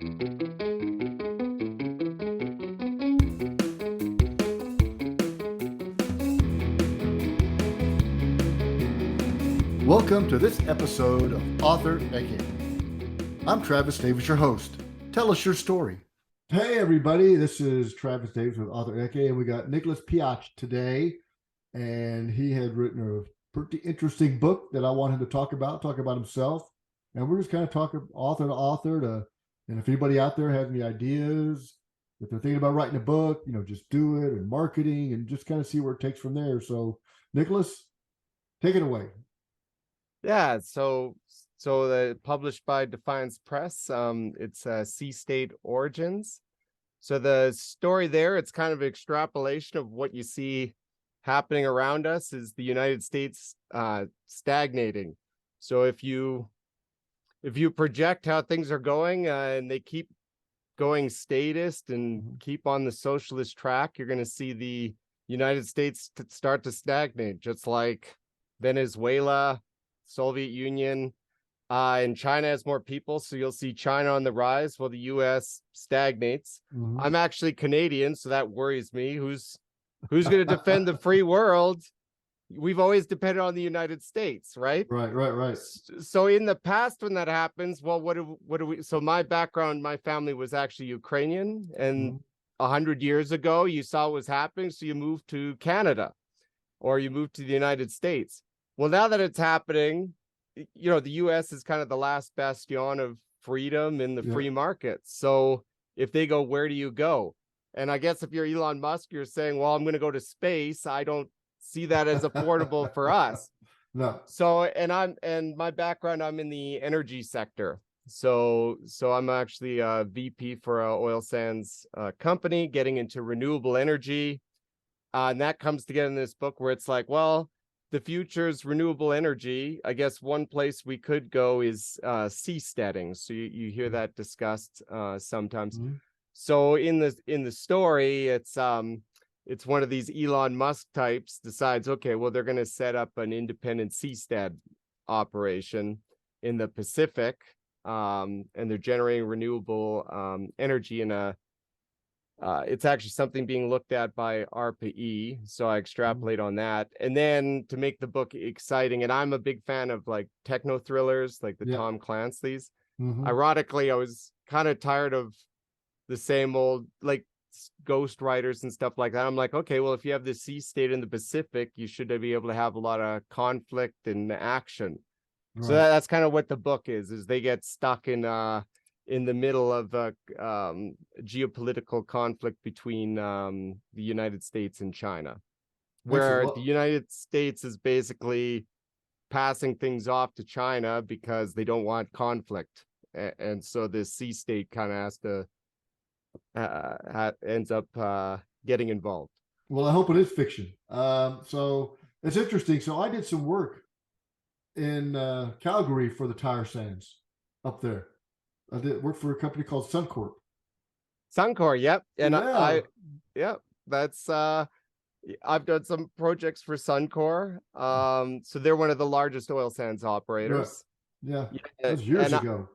Welcome to this episode of Author Eccentric. I'm Travis Davis, your host. Tell us your story. Hey, everybody. This is Travis Davis with Author Eccentric, and we got Nicholas Pichach today, and he had written a pretty interesting book that I want him to talk about himself, and we're just kind of talking author to author and if anybody out there has any ideas, if they're thinking about writing a book, just do it, and marketing, and just kind of see where it takes from there. So, Nicholas, take it away. Yeah, so published by Defiance Press. It's Seastate Origins. So the story there, it's kind of an extrapolation of what you see happening around us is the United States stagnating. So if you project how things are going and they keep going statist and keep on the socialist track, you're going to see the United States start to stagnate, just like Venezuela, Soviet Union, and China has more people, so you'll see China on the rise while the U.S. stagnates. I'm actually Canadian, so that worries me. Who's going to defend the free world? We've always depended on the United States, right? Right. So in the past, when that happens, well, what do we? So my background, my family was actually Ukrainian, and 100 years ago, you saw what was happening, so you moved to Canada, or you moved to the United States. Well, now that it's happening, the U.S. is kind of the last bastion of freedom in the free market. So if they go, where do you go? And I guess if you're Elon Musk, you're saying, well, I'm going to go to space. I don't see that as affordable for us. No. So, and my background, I'm in the energy sector. So I'm actually a VP for an oil sands company, getting into renewable energy. And that comes together in this book where it's like, well, the future's renewable energy. I guess one place we could go is seasteading. So you hear that discussed sometimes. So in the story, it's one of these Elon Musk types decides, okay, well, they're going to set up an independent seastead operation in the Pacific, and they're generating renewable energy in a. It's actually something being looked at by ARPA-E, so I extrapolate on that. And then to make the book exciting, and I'm a big fan of like techno thrillers, like the Tom Clancy's. Ironically, I was kind of tired of the same old like ghost writers and stuff like that. I'm like, okay, well, if you have the sea state in the Pacific, you should be able to have a lot of conflict and action. Right. So that's kind of what the book is they get stuck in the middle of a geopolitical conflict between the United States and China, where the United States is basically passing things off to China because they don't want conflict. And so this sea state kind of has to ends up getting involved. Well, I hope it is fiction. So it's interesting. So I did some work in Calgary for the tire sands up there. I did work for a company called Suncorp. Suncor, yep. And that's I've done some projects for Suncor. So they're one of the largest oil sands operators. Yeah. That was years ago.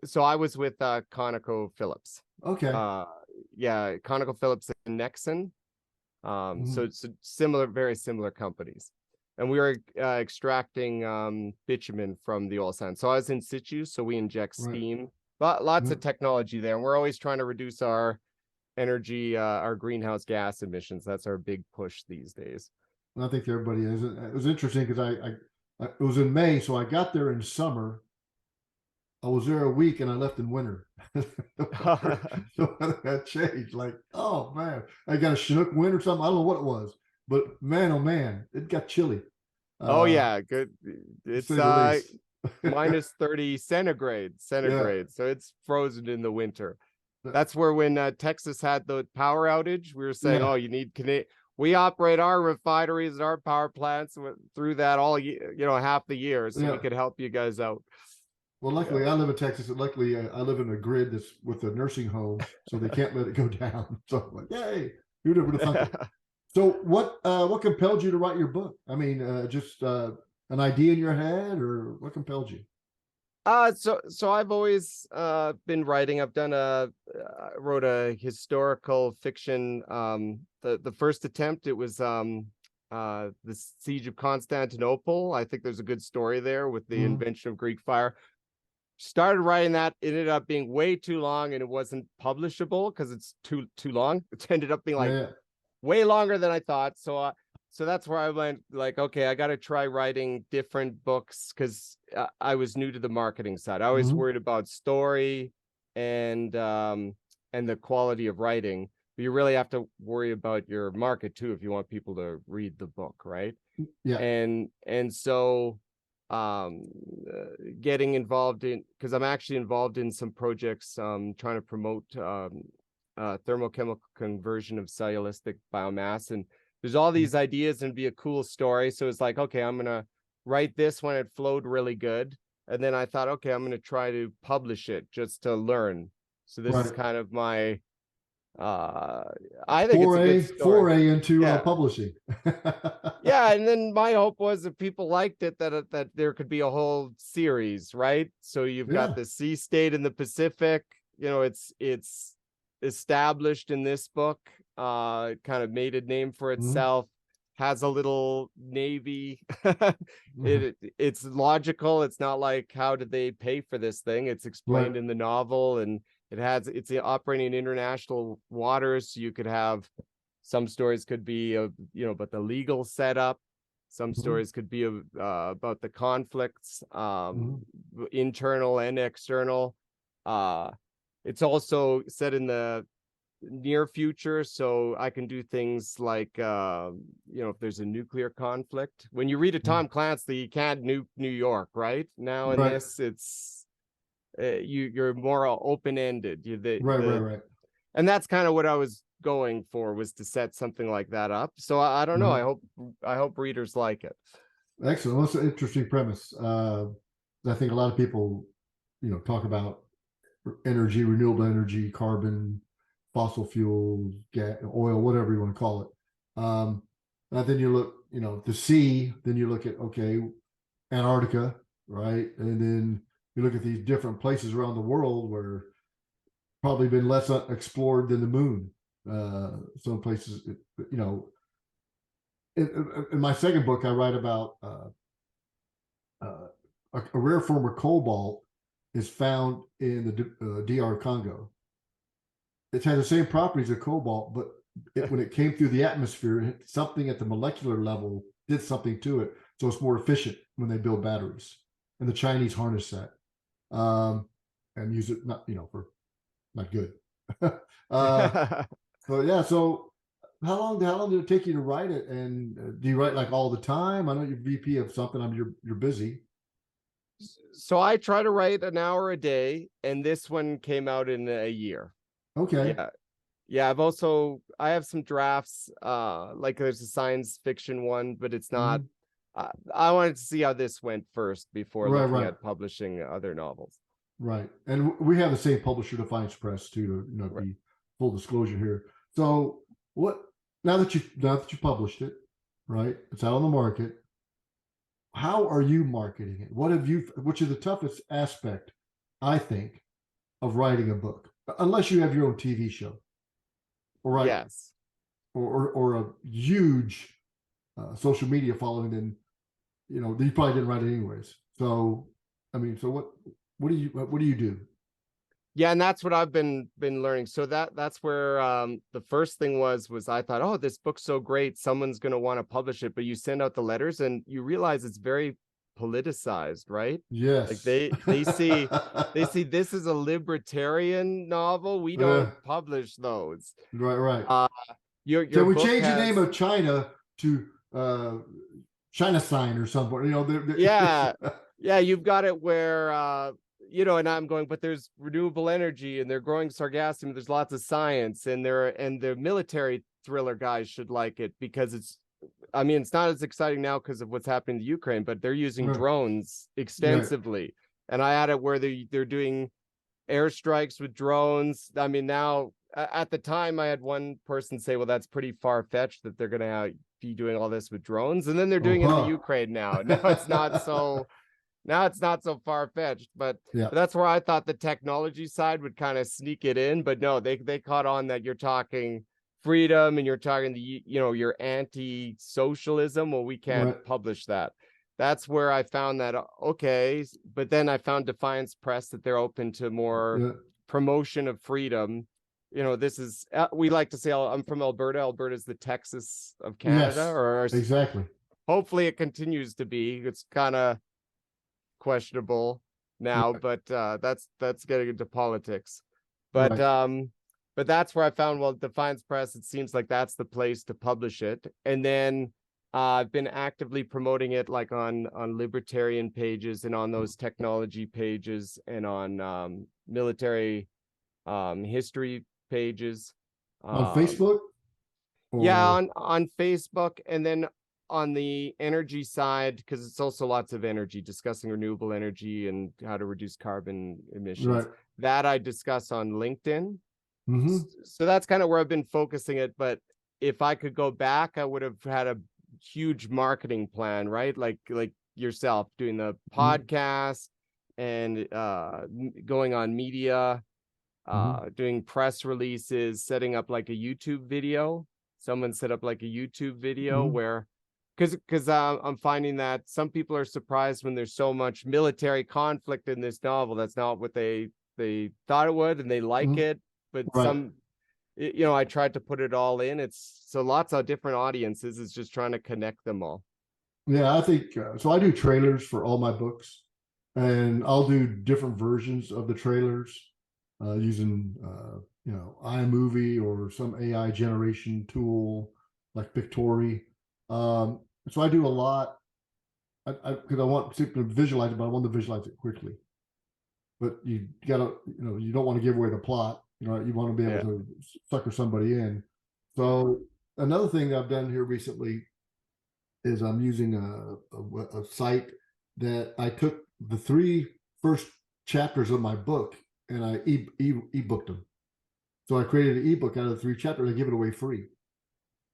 So I was with ConocoPhillips. Okay. ConocoPhillips and Nexen. So it's very similar companies. And we were extracting bitumen from the oil sands. So I was in situ, so we inject steam. But lots of technology there. And we're always trying to reduce our energy, our greenhouse gas emissions. That's our big push these days. I think everybody is. It was interesting because it was in May, so I got there in summer. I was there a week and I left in winter. So that changed. Like, oh man, I got a Chinook wind or something. I don't know what it was. But man, oh man, it got chilly. Good. It's minus 30 centigrade. Yeah. So it's frozen in the winter. That's where when Texas had the power outage, we were saying, oh, you need Canadian. We operate our refineries and our power plants through that all half the year, so we could help you guys out. Well, luckily I live in Texas, and luckily I live in a grid that's with a nursing home, so they can't let it go down. So I'm like, yay! Who would have thunk it? So what compelled you to write your book? I mean, just an idea in your head, or what compelled you? So I've always been writing. I've done wrote a historical fiction. The first attempt, it was the Siege of Constantinople. I think there's a good story there with the invention of Greek fire. Started writing that, it ended up being way too long, and it wasn't publishable because it's too long. It ended up being like way longer than I thought. So that's where I went, like, okay, I got to try writing different books, because I was new to the marketing side. I was worried about story and the quality of writing, but you really have to worry about your market too if you want people to read the book, right? Yeah. And so getting involved in, because I'm actually involved in some projects trying to promote thermochemical conversion of cellulosic biomass, and there's all these ideas and be a cool story. So it's like, okay, I'm gonna write this when it flowed really good, and then I thought, okay, I'm gonna try to publish it just to learn. So this is kind of my I think it's a good story. Foray into publishing. Yeah, and then my hope was if people liked it, that there could be a whole series, right? So you've got the Seastate in the Pacific. You know, it's established in this book, kind of made a name for itself, has a little navy. It's logical. It's not like, how did they pay for this thing? It's explained in the novel, and it's operating in international waters. So you could have, some stories could be about the legal setup. Some stories could be about the conflicts, internal and external. It's also set in the near future, so I can do things like if there's a nuclear conflict. When you read a Tom Clancy, you can't nuke New York, right? Now in this, it's you're more open-ended. Right. And that's kind of what I was going for, was to set something like that up. So I don't know. I hope readers like it. Excellent. Well, that's an interesting premise. I think a lot of people, talk about energy, renewable energy, carbon, fossil fuels, gas, oil, whatever you want to call it. And then you look, the sea, then you look at, okay, Antarctica, right? And then you look at these different places around the world where probably been less explored than the moon. Some places, in my second book, I write about a rare form of cobalt is found in the DR Congo. It has the same properties of cobalt, but when it came through the atmosphere, something at the molecular level did something to it, so it's more efficient when they build batteries. And the Chinese harness that and use it, not for not good. So how long did it take you to write it? And do you write like all the time? I know you're VP of something. You're busy. So I try to write an hour a day, and this one came out in a year. Okay. Yeah. I have some drafts. Like there's a science fiction one, but it's not. I wanted to see how this went first before looking at publishing other novels. Right, and we have the same publisher, Defiance Press, too. To be full disclosure here. So now that you published it, right? It's out on the market. How are you marketing it? Which is the toughest aspect, I think, of writing a book, unless you have your own TV show, right? Yes, or a huge social media following. Then you probably didn't write it anyways. So what do you do? Yeah, and that's what I've been learning. So that's where the first thing was I thought, oh, this book's so great, someone's going to want to publish it. But you send out the letters and you realize it's very politicized, right? Yes. Like they see this is a libertarian novel. We don't publish those. Right. Can we change the name of China to China Sign or something? Yeah, you've got it where and I'm going, but there's renewable energy and they're growing sargassum. There's lots of science, and the military thriller guys should like it because it's not as exciting now because of what's happening to Ukraine, but they're using drones extensively. And I had it where they're doing airstrikes with drones. Now at the time I had one person say, well, that's pretty far-fetched that they're going to be doing all this with drones. And then they're doing it in the Ukraine now. Now it's not so Now it's not so far-fetched, but Yeah. that's where I thought the technology side would kind of sneak it in. But no, they caught on that you're talking freedom and you're talking you're anti-socialism. Well, we can't Right. publish that. That's where I found that okay, but then I found Defiance Press that they're open to more Yeah. promotion of freedom. This is we like to say I'm from Alberta. Alberta is the Texas of Canada, Yes. or Exactly. hopefully it continues to be. It's kind of questionable now, Right. but that's getting into politics. But Right. but that's where I found, well, Defiance Press, it seems like that's the place to publish it. And then I've been actively promoting it like on libertarian pages and on those technology pages and on military history pages. On Um, Facebook yeah, or on Facebook, and then on the energy side, because it's also lots of energy, discussing renewable energy and how to reduce carbon emissions. right. That I discuss on LinkedIn. Mm-hmm. So that's kind of where I've been focusing it. But if I could go back, I would have had a huge marketing plan, right? Like yourself doing the Mm-hmm. podcast and going on media, Mm-hmm. doing press releases, setting up like a YouTube video. Someone set up like a YouTube video Mm-hmm. where, because I'm finding that some people are surprised when there's so much military conflict in this novel. That's not what they thought it would, and they like Mm-hmm. it. But Right. I tried to put it all in. It's so lots of different audiences. It's just trying to connect them all. Yeah, I think so. I do trailers for all my books, and I'll do different versions of the trailers using iMovie or some AI generation tool like Pictory. So I do a lot. Because I want to visualize it, but I want to visualize it quickly. But you gotta, you don't want to give away the plot. You want to be able Yeah. to sucker somebody in. So another thing that I've done here recently is I'm using a site that I took the 3 first chapters of my book and I ebooked them. So I created an ebook out of the 3 chapters. I give it away free.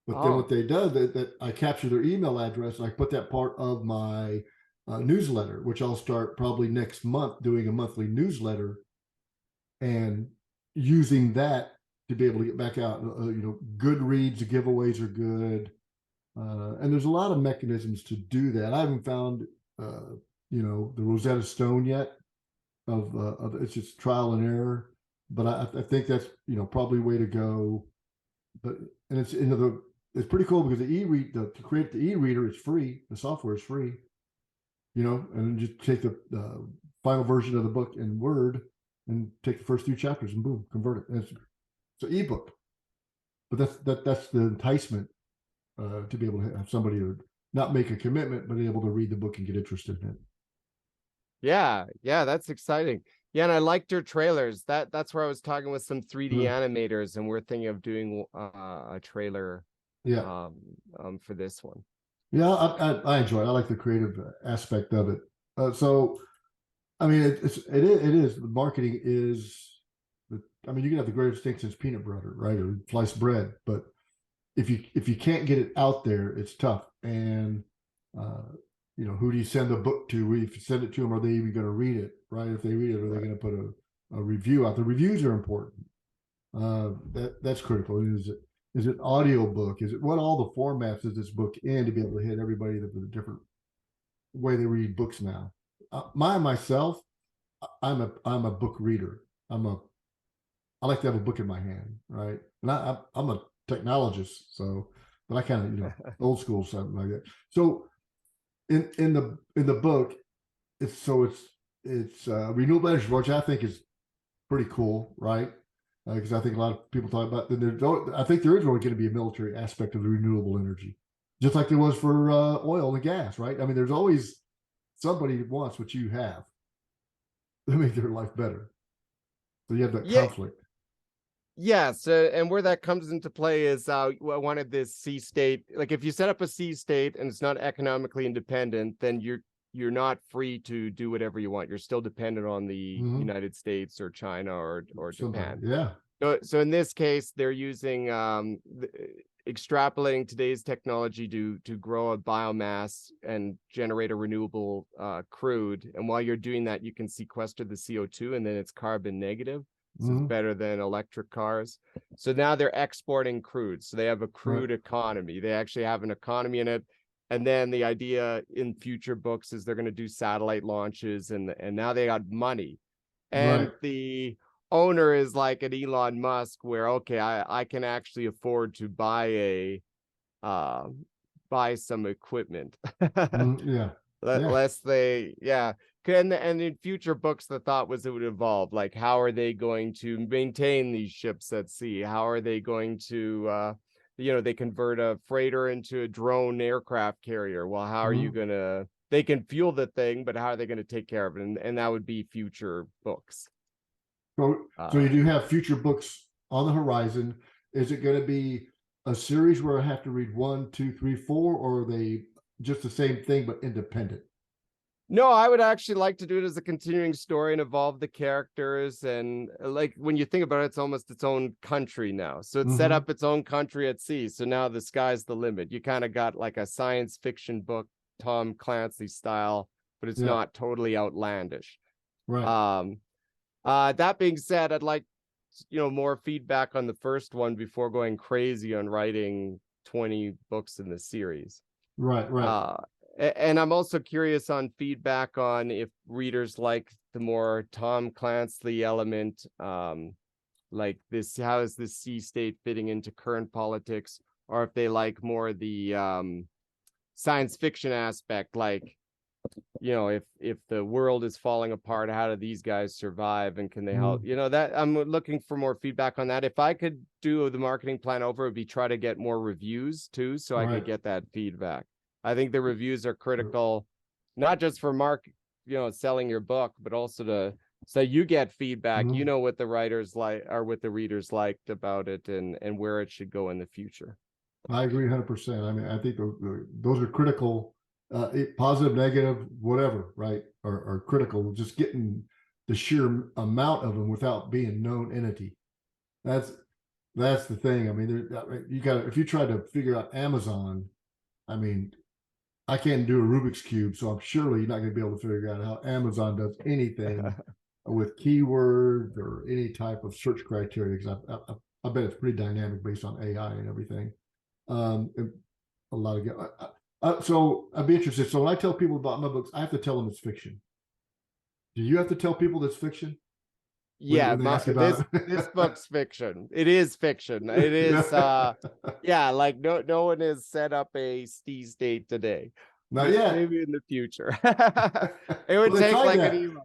But then what they did, that I capture their email address and I put that part of my newsletter, which I'll start probably next month doing a monthly newsletter and using that to be able to get back out. Goodreads, the giveaways are good. And there's a lot of mechanisms to do that. I haven't found, the Rosetta Stone yet. Of it's just trial and error, but I think that's probably way to go. But and it's pretty cool because to create the e-reader is free. The software is free. And just take the final version of the book in Word and take the first 2 chapters and boom, convert it. And it's an ebook. But that's the enticement. To be able to have somebody to not make a commitment, but be able to read the book and get interested in it. Yeah, that's exciting. Yeah, and I liked your trailers. That's where I was talking with some 3D animators, and we're thinking of doing a trailer. Yeah. For this one. Yeah, I enjoy it. I like the creative aspect of it. So, I mean, it is the marketing is. I mean, you can have the greatest thing since peanut butter, right, or sliced bread, but if you can't get it out there, it's tough. And who do you send the book to? If you send it to them, are they even going to read it? Right? If they read it, are they going to put a review out? The reviews are important. That's critical. Is it audio book? Is it what all the formats is this book in to be able to hit everybody with a different way they read books now? Myself, I'm a book reader. I like to have a book in my hand, right? And I'm a technologist, so but I kind of old school something like that. So in the book, it's renewable energy, which I think is pretty cool, right? Because I think a lot of people talk about I think there is going to be a military aspect of the renewable energy, just like there was for oil and gas, right? I mean, there's always somebody that wants what you have to make their life better. So you have that conflict. Yes, and where that comes into play is I wanted this Seastate. Like, if you set up a Seastate and it's not economically independent, then you're not free to do whatever you want. You're still dependent on the United States or China or Japan. Yeah. So in this case, they're using extrapolating today's technology to grow a biomass and generate a renewable crude. And while you're doing that, you can sequester the CO2, and then it's carbon negative. So it's better than electric cars. So now they're exporting crude. So they have a crude economy. They actually have an economy in it. And then the idea in future books is they're going to do satellite launches, and now they got money. And the owner is like an Elon Musk, where okay, I can actually afford to buy some equipment. Less they and in future books the thought was it would evolve, like how are they going to maintain these ships at sea, how are they going to they convert a freighter into a drone aircraft carrier. Well, how are you gonna, they can fuel the thing, but how are they going to take care of it? And that would be future books. So you do have future books on the horizon. Is it going to be a series where I have to read 1, 2, 3, 4, or are they just the same thing but independent? No, I would actually like to do it as a continuing story and evolve the characters. And like when you think about it, it's almost its own country now. So it's set up its own country at sea. So now the sky's the limit. You kind of got like a science fiction book, Tom Clancy style, but it's not totally outlandish. That being said, I'd like more feedback on the first one before going crazy on writing 20 books in the series. And I'm also curious on feedback on if readers like the more Tom Clancy element, like this, how is this Seastate fitting into current politics, or if they like more the science fiction aspect, like if the world is falling apart, how do these guys survive, and can they help? That I'm looking for more feedback on that. If I could do the marketing plan over, it would be try to get more reviews too, so I could get that feedback. I think the reviews are critical, not just for selling your book, but also so you get feedback, what the writers like or what the readers liked about it, and where it should go in the future. I agree 100%. I mean, I think those are critical, positive, negative, whatever, right? Are critical. Just getting the sheer amount of them without being known entity. That's the thing. I mean, if you try to figure out Amazon, I mean, I can't do a Rubik's Cube, so I'm surely not going to be able to figure out how Amazon does anything with keywords or any type of search criteria, because I bet it's pretty dynamic based on AI and everything. And a lot of so I'd be interested. So when I tell people about my books, I have to tell them it's fiction. Do you have to tell people it's fiction? Yeah, this book's fiction. It is fiction. It is like no one has set up a Seastate today. Not yet. Maybe in the future. It would take like an Elon.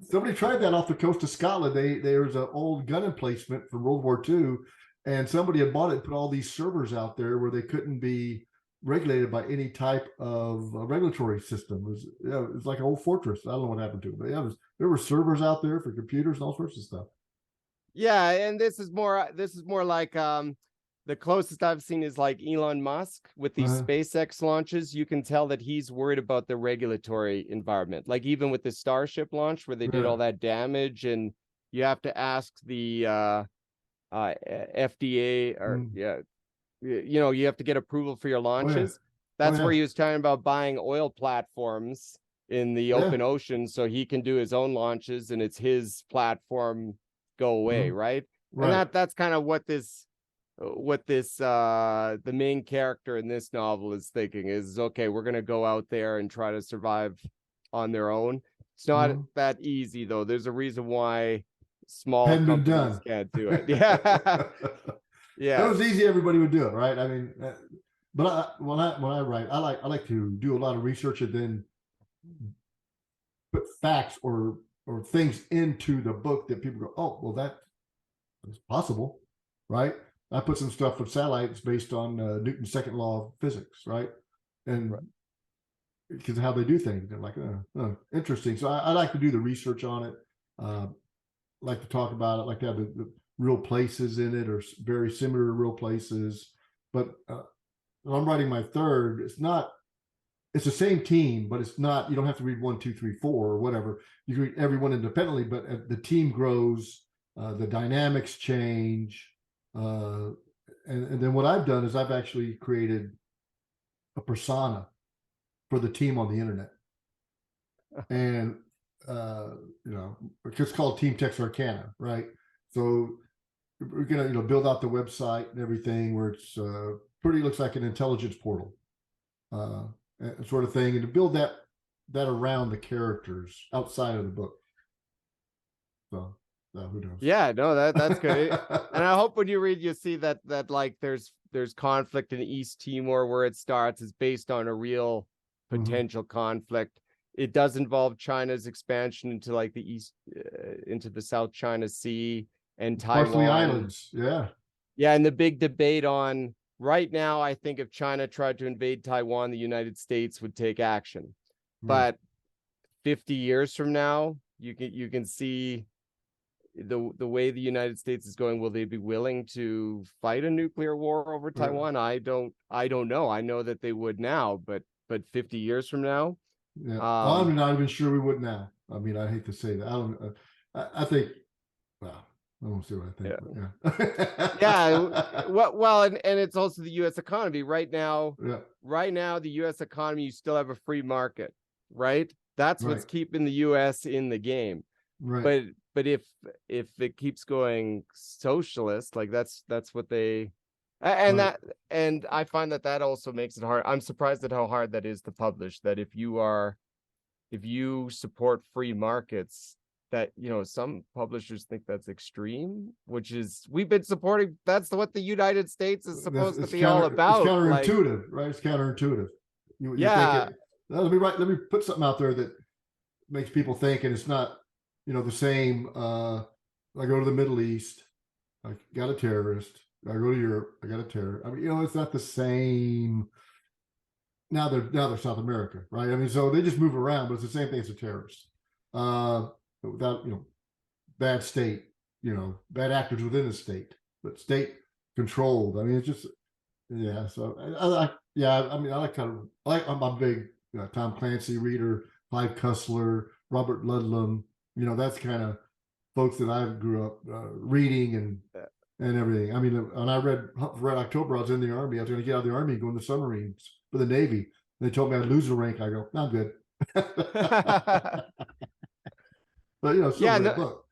Somebody tried that off the coast of Scotland. There was an old gun emplacement from World War II, and somebody had bought it and put all these servers out there where they couldn't be regulated by any type of regulatory system. It was like an old fortress. I don't know what happened to it, but there were servers out there for computers and all sorts of stuff. Yeah, and this is more like the closest I've seen is like Elon Musk with these SpaceX launches. You can tell that he's worried about the regulatory environment. Like even with the Starship launch where they did all that damage, and you have to ask the FDA or you have to get approval for your launches. That's where he was talking about buying oil platforms in the open ocean so he can do his own launches, and it's his platform go away, right? And that's kind of what this the main character in this novel is thinking is, okay, we're going to go out there and try to survive on their own. It's not that easy though. There's a reason why small companies can't do it. Yeah. If it was easy, everybody would do it, right? I mean, but when I write, I like to do a lot of research and then put facts or things into the book that people go, oh, well, that is possible, right? I put some stuff with satellites based on Newton's second law of physics, right? And because of how they do things, they're like, interesting. So I like to do the research on it. Like to talk about it, like to have the real places in it or very similar to real places. But when I'm writing my third, it's the same team, but it's not, you don't have to read 1, 2, 3, 4 or whatever. You can read everyone independently, but the team grows, the dynamics change. and then what I've done is I've actually created a persona for the team on the internet, and it's called Team Texarkana, right? So we're gonna build out the website and everything where it's pretty looks like an intelligence portal, sort of thing, and to build that around the characters outside of the book. So who knows? Yeah, no, that's good. And I hope when you read, you see that like there's conflict in East Timor where it starts is based on a real potential conflict. It does involve China's expansion into like the east, into the South China Sea and Taiwan. Parsley Islands, yeah. Yeah, and the big debate on right now, I think if China tried to invade Taiwan, the United States would take action. But 50 years from now, you can see the way the United States is going. Will they be willing to fight a nuclear war over Taiwan? I don't know. I know that they would now, but 50 years from now, yeah, I'm not even sure we would now. I mean, I hate to say that. I don't. I think. Well, I won't say what I think. Yeah. Yeah. Well, and it's also the U.S. economy right now. Yeah. Right now, the U.S. economy, you still have a free market, right? That's what's keeping the U.S. in the game. Right. But if it keeps going socialist, like that's what they, and and I find that also makes it hard. I'm surprised at how hard that is to publish. That if you support free markets, that some publishers think that's extreme, which is we've been supporting. That's what the United States is supposed to be all about. It's counterintuitive, right? It's counterintuitive. You think let me put something out there that makes people think, and it's not the same. I go to the Middle East, I got a terrorist. I go to Europe, I got a terrorist. I mean, it's not the same. Now they're South America, right? I mean, so they just move around, but it's the same thing as a terrorist. Without bad state, bad actors within the state, but state controlled. I mean, it's just So I'm a big Tom Clancy reader, Clive Cussler, Robert Ludlum. That's kind of folks that I grew up reading and everything. I mean, when I read Red October, I was in the Army. I was going to get out of the Army and go in the submarines for the Navy. And they told me I'd lose a rank. I go, no, I'm good. But book.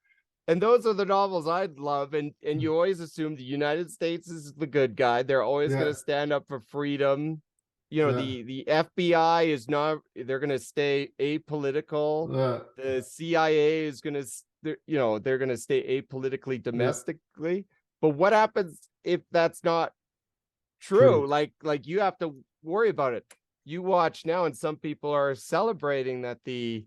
And those are the novels I'd love. And you always assume the United States is the good guy. They're always going to stand up for freedom. The FBI is not. They're going to stay apolitical. The CIA is going to. They're going to stay apolitically domestically. But what happens if that's not true? Like you have to worry about it. You watch now, and some people are celebrating that the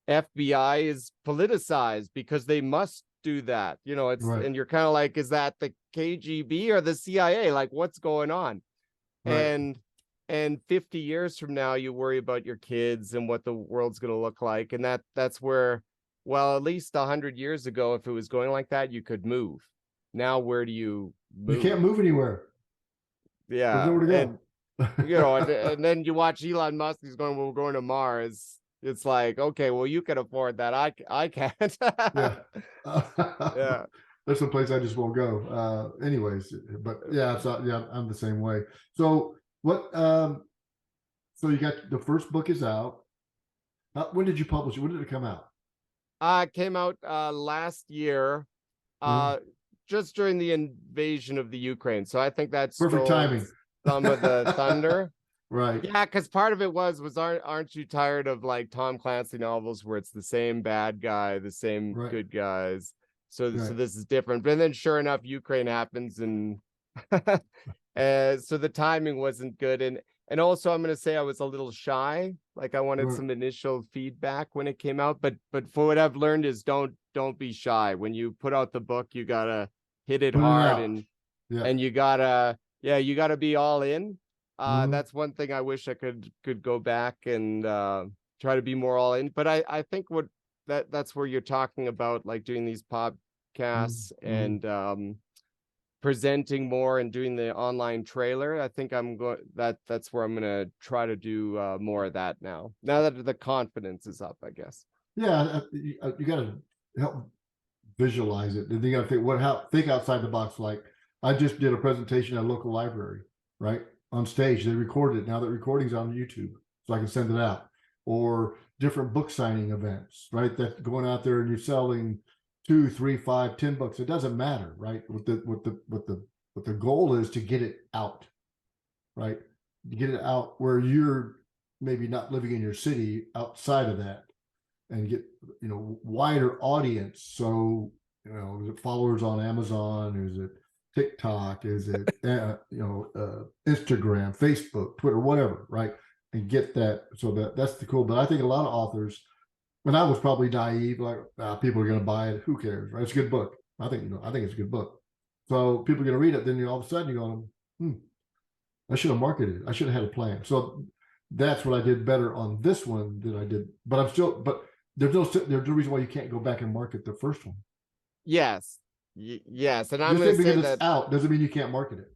FBI is politicized because they must do that. And you're kind of like, is that the KGB or the CIA? Like, what's going on? Right. And 50 years from now, you worry about your kids and what the world's going to look like. And that's where, well, at least 100 years ago, if it was going like that, you could move. Now, where do you move? You can't move anywhere. Yeah. There's nowhere to go. And then you watch Elon Musk, he's going, well, we're going to Mars. It's like, okay, well, you can afford that. I can't. Yeah. There's some place I just won't go. Anyways, but I'm the same way. So what? So you got the first book is out. When did you publish it? When did it come out? It came out last year, just during the invasion of the Ukraine. So I think that's perfect timing. Some of the thunder. Right. Yeah, because part of it was aren't you tired of like Tom Clancy novels where it's the same bad guy, the same good guys? So this is different. But then sure enough, Ukraine happens, and so the timing wasn't good. And also I'm gonna say I was a little shy. Like I wanted some initial feedback when it came out. But for what I've learned is don't be shy. When you put out the book, you gotta hit it hard and you gotta be all in. That's one thing I wish I could go back and try to be more all in. But I think that's where you're talking about, like doing these podcasts and presenting more and doing the online trailer. I think that's where I'm gonna try to do more of that now that the confidence is up, I guess. Yeah, you got to help visualize it, and you got to think outside the box. Like I just did a presentation at a local library, right? On stage. They recorded it. Now that recording's on YouTube, so I can send it out. Or different book signing events, right? That going out there and you're selling 2, 3, 5, 10 books. It doesn't matter, right? What the goal is to get it out, right? To get it out where you're maybe not living in your city, outside of that, and get, you know, wider audience. So, you know, is it followers on Amazon? Is it TikTok? Is it Instagram, Facebook, Twitter, whatever, right? And get that. So that's the cool. But I think a lot of authors, and I was probably naive, like people are going to buy it. Who cares, right? It's a good book. I think it's a good book. So people are going to read it. Then all of a sudden you're going, I should have marketed it. I should have had a plan. So that's what I did better on this one than I did. But there's no reason why you can't go back and market the first one. Yes. Yes. And I'm Just going to say because that it's out doesn't mean you can't market it.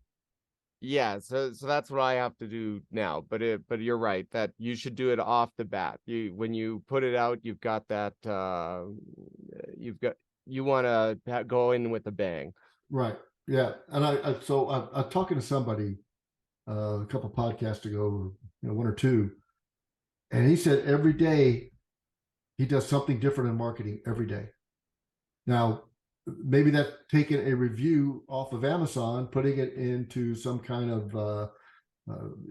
yeah, so that's what I have to do now. But you're right that you should do it off the bat. When you put it out, you've got that you want to go in with a bang. Right. Yeah. And I talking to somebody a couple podcasts ago, one or two, and he said every day he does something different in marketing every day. Now, maybe that's taking a review off of Amazon, putting it into some kind of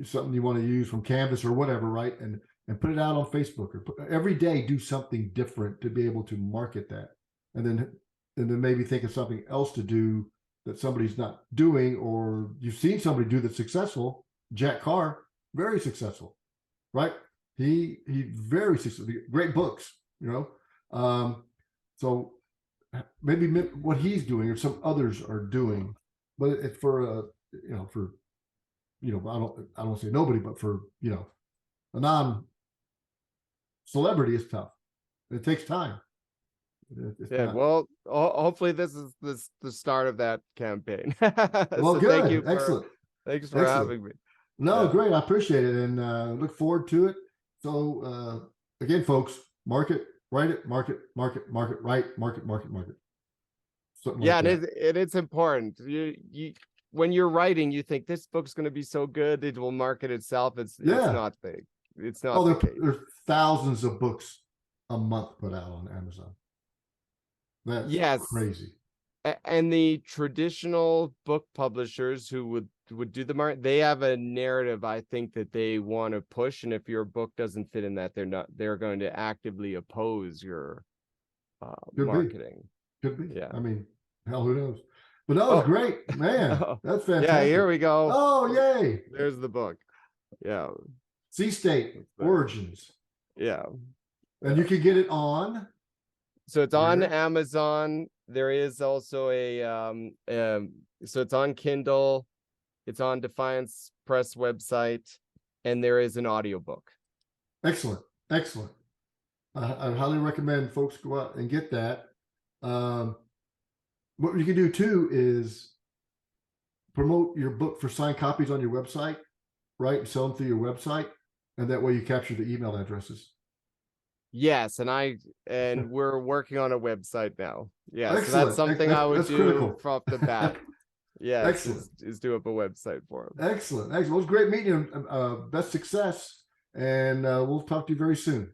something you want to use from Canvas or whatever, right? And put it out on Facebook, or every day do something different to be able to market that. And then maybe think of something else to do that somebody's not doing, or you've seen somebody do that's successful. Jack Carr, very successful, right? He very successful, great books, so maybe what he's doing or some others are doing, but it's for I don't say nobody, but for a non-celebrity is tough. It takes time. Well, hopefully this is the start of that campaign. Well, so good. Excellent. Thanks for having me. No, great. I appreciate it, and look forward to it. So again, folks, market, write it, market, write, market. Something like that. And it's important. You when you're writing, you think this book's going to be so good, it will market itself. It's not big. It's not. There's thousands of books a month put out on Amazon. That's crazy. And the traditional book publishers who would do the market, they have a narrative, I think, that they want to push. And if your book doesn't fit in that, they're going to actively oppose your marketing. Could be. Yeah. I mean, hell, who knows? But that was great, man. That's fantastic. Yeah, here we go. Oh, yay. There's the book. Yeah. Seastate Origins. Yeah. And you can get it on. So it's on Amazon. There is also so it's on Kindle, it's on Defiance Press website, and there is an audiobook. Excellent. I highly recommend folks go out and get that. What you can do too is promote your book for signed copies on your website, right? Sell them through your website, and that way you capture the email addresses. Yes, and we're working on a website now. Yeah, so that's something I would do critical. Off the bat. Yeah, is do up a website for them. Excellent. Well, it was great meeting you. Best success, and we'll talk to you very soon.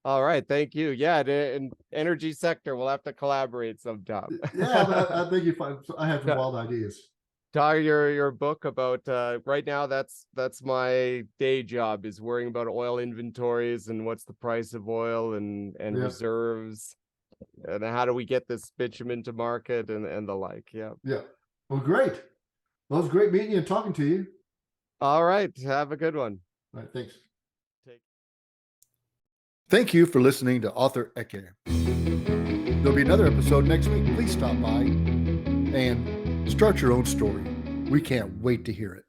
All right, thank you. Yeah, in energy sector, we'll have to collaborate sometime. Yeah, I think you find. I have some wild ideas. Talk your book about right now. That's my day job, is worrying about oil inventories and what's the price of oil and reserves, and how do we get this bitumen to market and the like. Yeah. Well, great. Well, it was great meeting you and talking to you. All right, have a good one. All right, thanks. Thank you for listening to Author Ecce. There'll be another episode next week. Please stop by and start your own story. We can't wait to hear it.